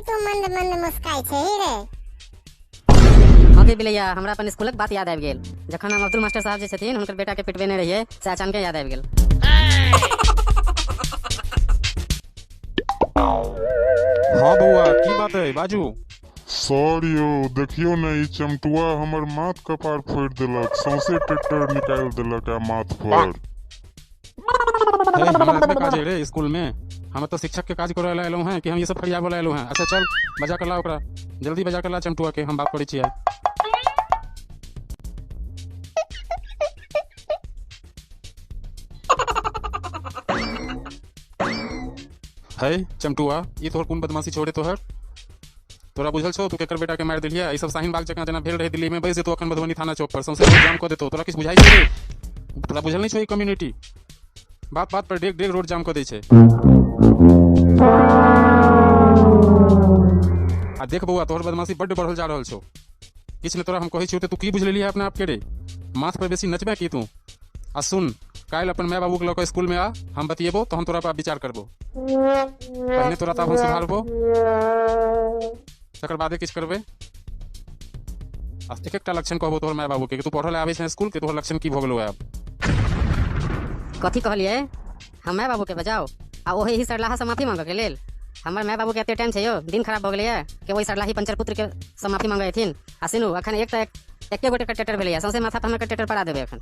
तू मंद मंद मुस्काई छे रे। हाँ गे बिलैया, हमरा अपन स्कूलक बात याद आबि गेल। जखन हम अब्दुल मास्टर साहब जे छथिन हुनकर बेटा के पिटबेने रहिए से अचानक याद आबि गेल। हाँ बउआ, की बात है बाजू। सर यो देखियो न, ई चमटुआ हमर माथ कपार फोड़ देलक, सौंसे टेटर निकाल देलक आ माथ पर। हे हमरा एतबे काज है रे स्कूल में। हम तो शिक्षक के काज करे ला एलौ हैं कि हम ये सब फरियाब ला एलौ हैं। अच्छा चल बजा कर ला ओकरा, जल्दी बजा कर ला चमटुआ के, हम बात करै छियै। है चमटुआ, ई तोहर कोन बदमाशी छोड़े तोहर? तोरा बुझल छौ तू केकर बेटा के मार दिलिया? ई सब शाहीन बाग जगह जना भेल रहे दिल्ली में, बैस जेतो अखन मधुबनी थाना चौक पर, सौंसे जाम कर देतो। तोरा किछ बुझाई छै रे? तोरा बुझल नहीं छौ ई कम्युनिटी बात बात पर डेग डेग रोड जाम कर दै छै। आ देख बउआ, तोहर बदमाशी बड्ड बढ़ल जा रहल छौ। किछ ने तोरा हम कहै छियौ त तू की बुझ लेलिया अपने आप के रे? माथ पर बेसी नचबे की तू? आ सुन, काल्हि अपन माय बाबू के लऽ कऽ स्कूल में आ, हम बतियेबो तो हम तोरा पर विचार करबो। पहले तोरा तब हम सुधारबो, तकर बादे किछ करबे। एक एकटा लक्षण कहबो तोहर माय बाबू के कि तू पढ़ल आबै छै स्कूल के, तोहर लक्षण की भ गेलो है अब। कथी कहलिए? हम माय बाबू के बजाओ आ ओही ही सरलाहा से माफी मांगे के लेल? हमर माय बाबू के एते टाइम छै यो, दिन खराब भ गेलै है कि ओही सरलाही पंचर पुत्र के से माफी मांगे हथिन। आ सुनू, अखन एके गोटे के टेटर भेलै, सौंसे माथा पर हमरा के टेटर पड़ा देबे। अखन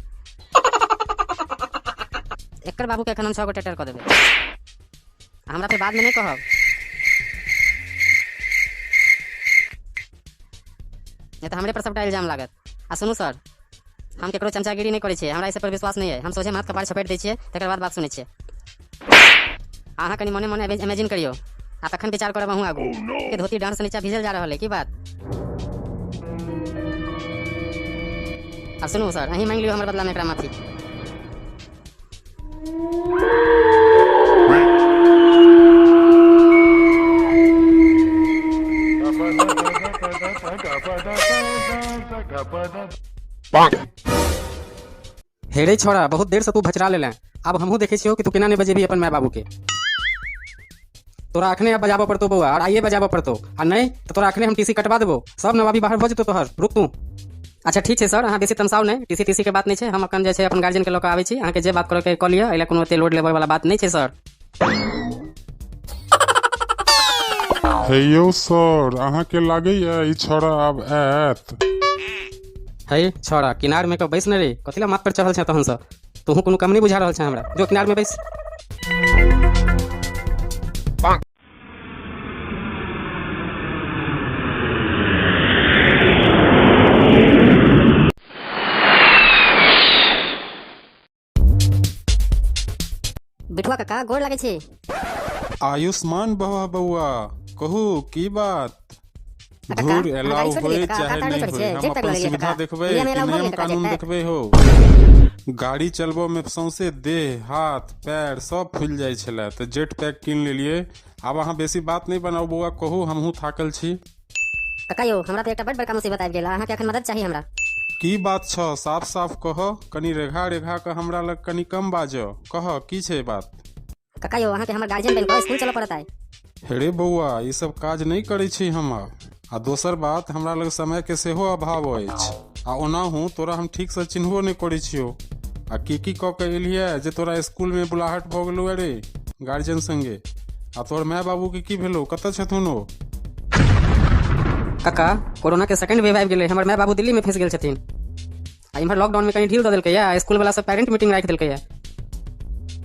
एकर बाबू के अखन हम 6 गो टेटर क देबे। हमरा फिर बाद में नहीं कहब, नहीं तो हमरे पर सबटा इल्जाम लागत। आ सुनू सर, हम केकरो चमचागिरी नहीं करे छियै, हमरा इस पर विश्वास नहीं है। हम सोचे माथ कपार छपेट दै छियै, तकर बाद बात सुनै छियै। अहाँ कनि मने मने इमेजिन करियो आ तखन विचार करब अहूँ आगू कि धोती डांड से नीचा भिजल जा रहल है की बात। आ सुनू सर, अहीं मांग लियो हमर बदला में एकरा माफी। हेरे छोड़ा, बहुत देर से तू भचरा ले। अब हमहू देखे छियो कि तू केना ने बजेबी अपन माय बाबू के। तोरा अखने अब बजाबो पड़तो बउआ, और आइए बजाबो पड़तो, आ नहीं तो तोरा अखने हम टीसी कटवा देबो। सब नवाबी बाहर भ जेतो तोहर, रुक तू। अच्छा ठीक है सर, अहाँ बेसी तमसाओ नहीं, टीसी के बात नहीं है। हम अखन जे छै अपन गार्जियन के लऽ कऽ आबै छी, अहाँ के जे बात करे के क लियो, एला कोनो एते लोड लेवल वाला बात नहीं है सर। हेयो सर, अहाँ के लागैया ई छोरा आब आयत? है छोड़ा, किनार में बैस न रे, कथिला माथ पर चढ़ल छै तहन से? तू कोनो कम नहीं बुझा रहल छै हमरा, जो किनार में बैस। बिठुआ काका गोर लागे छी। आयुष्मान भव बउआ, कहू की बात? धूर एलाउ होए चाहे नहीं होए, हम अपन सुविधा देखबे कि नियम कानून देखबे हो। गाड़ी चलबो में सौंसे देह हाथ पैर सब फूल जाय छले, तो जेट पैक कीन लेलिए। अब अहाँ बेसी बात नहीं बनाओ बउआ, कहू हमहू थाकल छी। काका यो, हमरा तो एकटा बड़ बड़का मुसीबत आबि गेल, अहाँ के अखन मदद चाहिए हमरा। की बात छ? साफ साफ कह, कनी रेखा रेखा के हमरा लग कनी कम बाजो। कह की छे बात? काका यो, अहाँ के हमर गार्जियन बन के स्कूल चलो पड़त है। हेरे बउआ, ई सब काज नहीं करे छी हम। आ दोसर बात, हमरा लग समय के सेहो अभाव अछि, आ ओनाहू तोरा हम ठीक से चिन्हबो नहीं करे छियो। आ की क के एलिए जे तोरा स्कूल में बुलाहट भ गेलो रे गार्जियन संगे? आ तोर माय बाबू के की भेलो, कत छथुन ओ? काका, कोरोना के सेकंड वेव आबि गेलै, हमर माय बाबू दिल्ली में फंस गेल छथिन। आ इम्हर लॉकडाउन में कहीं ढील दे देलकै या, स्कूल वाला सब पेरेंट मीटिंग राखि देलकै या।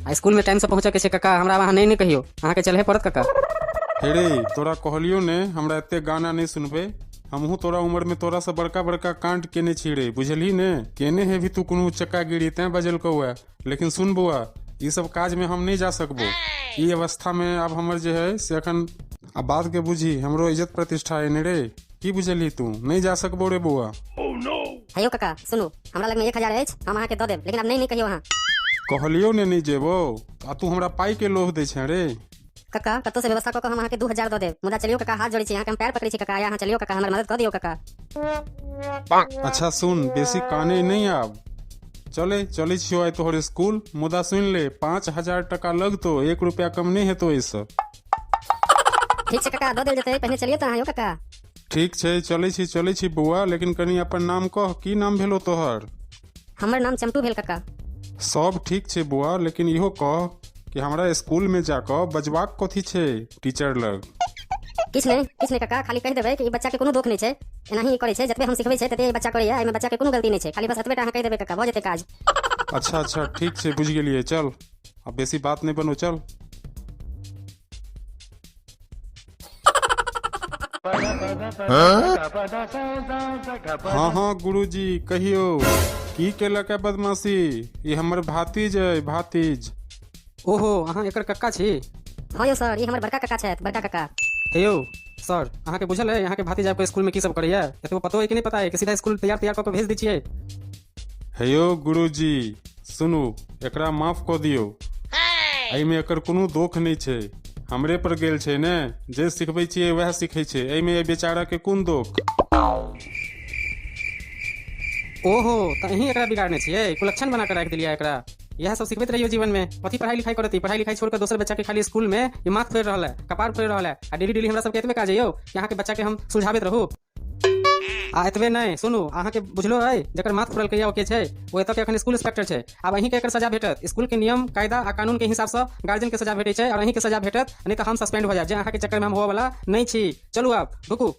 आ स्कूल में टाइम से पहुंचे के छै काका, हमरा वहां नहीं कहियो, अहाँ के चलहे पड़त काका। हेरे तोरा कहलियो ने हमरा एते गाना नहीं सुनबे। हमहू तोरा उम्र में तोरा से बड़का बड़का कांड केने छी रे, बुझली ने? केने है भी तू कोनो चक्का गिरी तै बजल कौआ। लेकिन सुन बुआ, ये सब काज में हम नहीं जा सकबो। ई अवस्था में अब हमर जे है से अखन अब बात के बुझी, हमरो इज्जत प्रतिष्ठा है ने रे, की बुझली? तू नहीं जा सकबो रे बुआ। हेयो काका सुनू, हमरा लग में 1000 अछि, हम अहाँ के दऽ देब, लेकिन अब नहीं कहियो अहाँ। कहलियो ने नहीं जेबो, आ तू हमरा पाई के लोभ दे छै रे। काका कतौ से व्यवस्था कऽ हम अहाँ के 2000 दऽ देब। मुदा चलियो काका, हाथ जोड़ी छी, अहाँ के हम पैर पकड़ी छी काका, यहाँ चलियो काका, हमर मदद कऽ दियो काका। अच्छा सुन, बेसी काने नहीं आब, चले चले छियो आइ तोहर स्कूल। मुदा सुन ले, 5000 टका लगतो, 1 रुपया कम नहीं हेतो इससे। ठीक छै काका, दऽ देल जेतै। पहिने चलिए तऽ अहाँ यौ काका। ठीक छै, चलै छी बौआ, लेकिन कनी अपन नाम कह, की नाम भेलो तोहर? हमर नाम चंटू भेल काका। सब ठीक छै बौआ, लेकिन इहो कह कि हमरा स्कूल में जाकर बजबाक कथी छै टीचर लग? किछ नहीं काका, खाली कह देबै कि ई बच्चा के कोनो दोष नहीं छै, एनाही करै छै, जतबे हम सिखबै छै तते ई बच्चा करैया, एहिमे बच्चा के कोनो गलती नहीं छै, खाली बस एतबेटा अहाँ कह देबै काका, भऽ जेतै काज। अच्छा ठीक छै, बुझ गेलिए, चल अब बेसी बात नहीं बनो, चल। हाँ गुरुजी कहियो, की केलक है बदमाशी? ये हमर भातीज है, भातीज। ओहो, अहाँ एकर कक्का छी? हाँ यौ सर, ई हमर बड़का काका छथि, बड़का काका। हे यौ सर, अहाँ के बुझल है यहाँ के भातीजा आपको स्कूल में की सब करैया? एतबो पतो है कि नहीं पता है कि सीधा स्कूल तैयार कऽ के भेज दै छियै? हे यौ गुरुजी सुनू, एकरा माफ कऽ दियौ, एहिमे एकर कोनो दोख नहीं छै, हमरे पर गेल छै ने, जे सिखबै छियै वएह सिखै छै, एहिमे बेचारा के कोन दोख? ओहो, तो अहीं एकरा बिगाड़ने छियै, कुलक्षण बना कर रख दिलिया एकरा। यह सब सिखबैत रहियो जीवन में, कथी पढ़ाई लिखाई करती? पढ़ाई लिखाई छोड़कर दोसर बच्चा के खाली स्कूल में ये माथ फोड़ रहा है, कपार फोड़ रहा है, आ डेली हमरा सबके एतबे काज है यौ कि अहाँ के बच्चा के हम सुलझाबैत रहू। आ एतबे नहीं, सुनू, अहाँ के बुझलो है जकर माथ फोड़ल के ओके छै, वो एतऽ के अखन स्कूल इंस्पेक्टर छै। अब अहीं के एकर सजा भेटत, स्कूल के नियम कायदा आ कानून के हिसाब से गार्जियन के सजा भेटै छै, और अहीं के सजा भेटत, नहीं तो हम सस्पेंड हो जाए, जे अहाँ के चक्कर में हम होवे वाला नहीं छी। चलू आप रुकू।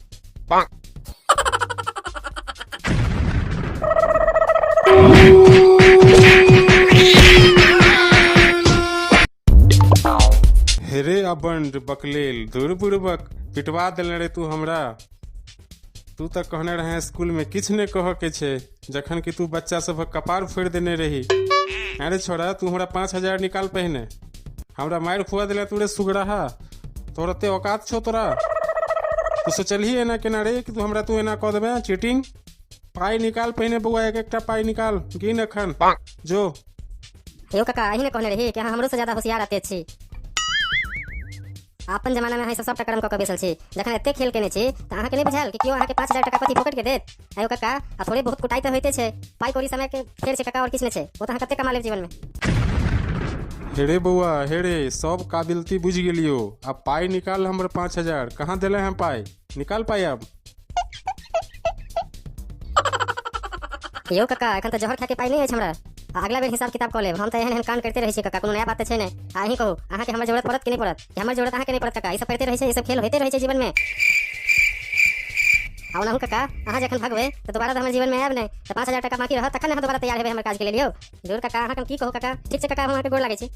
हेरे अबंड बकलेल, दूर बुड़बक, पिटवा देले रे तू हमरा। तू तो कहने रहे स्कूल में किछ नहीं कह के छे, जखन कि तू बच्चा सब कपार फोड़ देने रही। अरे छोरा, तू हमरा 5,000 निकाल पहने, हमरा मार खुआ दिला तू रे सुगड़ाहा, तोर ते औकात छो तोरा? तू सोचलही एना केना रे कि तू एना कह देबे? चीटिंग। पाई निकाल पहने बउआ, एक पाई निकाल, गिन अखन जो। यो काका, अहीं ने कहने रही कि अहाँ हमरो से ज्यादा होशियार आते छी। अपन जमाना में अहाँ सब टकरम कऽ के बैसल छी, जखन एते खेल केने छी तऽ अहाँ के नहीं बुझायल कि कियो अहाँ के 5,000 टका कथी फोकट के देत? आयो काका, आ थोड़े बहुत कुटाई तो होइते छै, पाई कौड़ी समय के फेर छै काका, और किछ नहीं छै, वो तो अहाँ कते कमा लेब जीवन में। हेरे बउआ हेरे, सब काबिलती बुझ गेलियो, अब पाई निकाल हमर 5,000, कहाँ दिले हैं पाई? निकाल पाई अब। यो काका, एखन तऽ जहर खा के पाई नहीं है हमरा, अगला बेर हिसाब किताब कऽ लेब, हम तऽ एहन कांड करते रहै छी काका, कोनो नया बात छै ने। अहीं कहू, अहाँ के हमर जरूरत पड़त कि नहीं पड़त? कि हमर जरूरत अहाँ के नहीं पड़त काका? ई सब करते रहै छै, ई सब खेल होते रहै छै जीवन में। आओ ना काका, अहाँ जखन भागबै तऽ दोबारा तऽ हमर जीवन में आयब नहीं, तऽ 5,000 टका बाकी रहत, तखन अहाँ दोबारा तैयार हेबै हमर काज के लेल यौ। जरूर काका, अहाँ की कहू काका? ठीक छै काका, हम अहाँ के गोर लागै छी।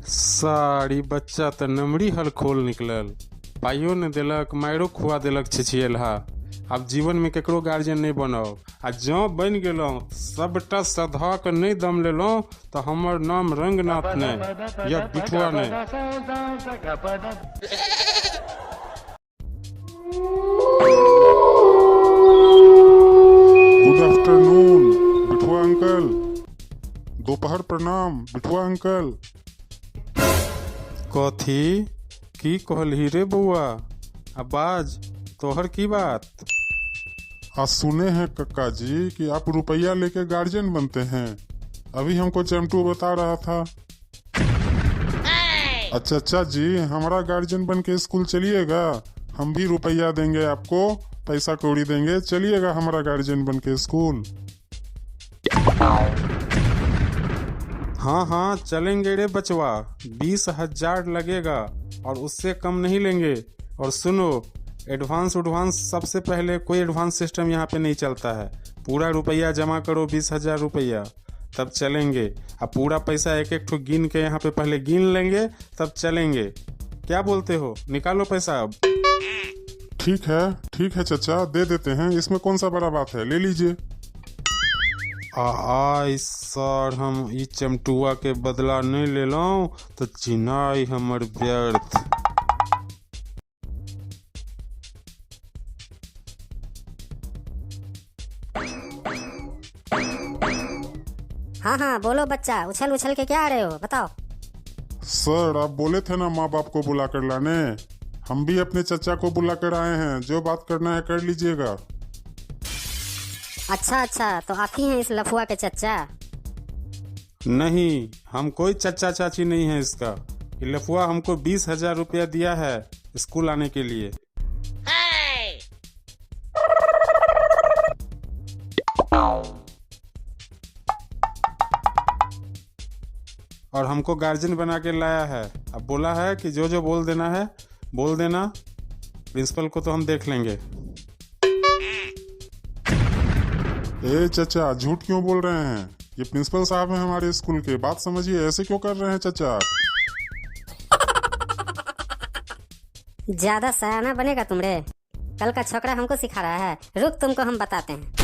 सारी बच्चा तो नमरी हल खोल निकलल, पाइयो ने देलक, मायरो खुआ देलक छिछियलहा। अब जीवन में केकरो गार्जियन नहीं बनाओ, आ जँ बन गेलौं सबटा सधा के नहीं दम लेलौं तो हमर नाम रंगनाथ नहीं या बिठुआ नहीं। गुड आफ्टरनून बिठुआ अंकल, दोपहर प्रणाम बिठुआ अंकल। कथी की कहलही रे बउआ? आवाज तोहर की बात? आज सुने हैं कक्का जी कि आप रुपया लेके गार्जियन बनते हैं, अभी हमको चंटू बता रहा था। अच्छा जी, हमारा गार्जियन बन के स्कूल चलिएगा, हम भी रुपया देंगे आपको, पैसा कौड़ी देंगे, चलिएगा हमारा गार्जियन बन के स्कूल। हाँ चलेंगे रे बचवा, 20,000 लगेगा और उससे कम नहीं लेंगे। और सुनो, एडवांस सबसे पहले कोई एडवांस सिस्टम यहाँ पे नहीं चलता है, पूरा रुपया जमा करो 20,000 रुपया, तब चलेंगे। अब पूरा पैसा एक एक ठो गिन के यहाँ पे पहले गिन लेंगे तब चलेंगे, क्या बोलते हो? निकालो पैसा अब। ठीक है चाचा, दे देते हैं, इसमें कौन सा बड़ा बात है, ले लीजिए। सर, हम ई चमटुआ के बदला नहीं ले लूं तो चिनाई हमर व्यर्थ। हाँ बोलो बच्चा, उछल उछल के क्या आ रहे हो, बताओ। सर, आप बोले थे ना माँ बाप को बुला कर लाने, हम भी अपने चचा को बुला कर आए हैं, जो बात करना है कर लीजिएगा। अच्छा, तो आप ही हैं इस लफुआ के चचा? नहीं, हम कोई चचा चाची नहीं है इसका। ये लफुआ हमको 20,000 रुपया दिया है स्कूल आने के लिए। और हमको गार्जियन बना के लाया है। अब बोला है कि जो जो बोल देना है बोल देना, प्रिंसिपल को तो हम देख लेंगे। ए चचा, झूठ क्यों बोल रहे हैं? ये प्रिंसिपल साहब हैं हमारे स्कूल के, बात समझिए। ऐसे क्यों कर रहे हैं चचा? ज्यादा सयाना बनेगा तुम रे। कल का छोकरा हमको सिखा रहा है, रुक तुमको हम बताते हैं।